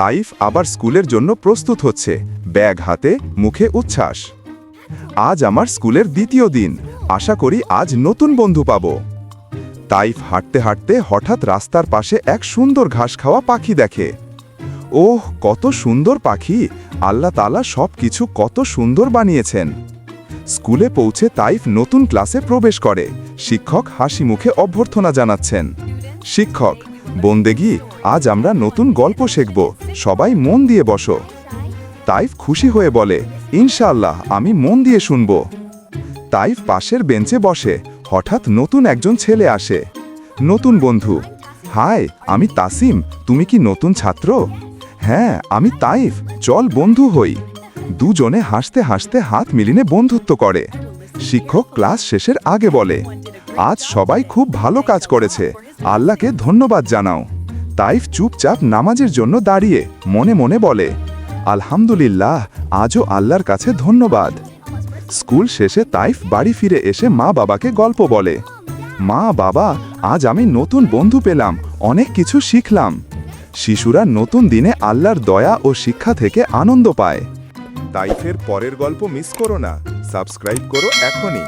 Taif আবার স্কুলের জন্য প্রস্তুত হচ্ছে, ব্যাগ হাতে, মুখে উচ্ছ্বাস। আজ আমার স্কুলের দ্বিতীয় দিন, আশা করি আজ নতুন বন্ধু পাব। তাইফ হাঁটতে হাঁটতে হঠাৎ রাস্তার পাশে এক সুন্দর ঘাস খাওয়া পাখি দেখে। ওহ, কত সুন্দর পাখি! আল্লাহ তাআলা সব কিছু কত সুন্দর বানিয়েছেন। স্কুলে পৌঁছে তাইফ নতুন ক্লাসে প্রবেশ করে। শিক্ষক হাসি মুখে অভ্যর্থনা জানাচ্ছেন। শিক্ষক, বন্দেগি, আজ আমরা নতুন গল্প শিখব, সবাই মন দিয়ে বসো। তাইফ খুশি হয়ে বলে, ইনশাআল্লাহ, আমি মন দিয়ে শুনব। তাইফ পাশের বেঞ্চে বসে। হঠাৎ নতুন একজন ছেলে আসে। নতুন বন্ধু। হাই, আমি তাসিম, তুমি কি নতুন ছাত্র? হ্যাঁ, আমি তাইফ, চল বন্ধু হই। দুজনে হাসতে হাসতে হাত মিলিয়ে বন্ধুত্ব করে। শিক্ষক ক্লাস শেষের আগে বলে, আজ সবাই খুব ভালো কাজ করেছে, আল্লাহকে ধন্যবাদ জানাও। তাইফ চুপচাপ নামাজের জন্য দাঁড়িয়ে মনে মনে বলে, আলহামদুলিল্লাহ, আজও আল্লাহর কাছে ধন্যবাদ। স্কুল শেষে তাইফ বাড়ি ফিরে এসে মা বাবাকে গল্প বলে, মা বাবা, আজ আমি নতুন বন্ধু পেলাম, অনেক কিছু শিখলাম। শিশুরা নতুন দিনে আল্লাহর দয়া ও শিক্ষা থেকে আনন্দ পায়। তাইফের পরের গল্প মিস করো না, সাবস্ক্রাইব করো এখনই।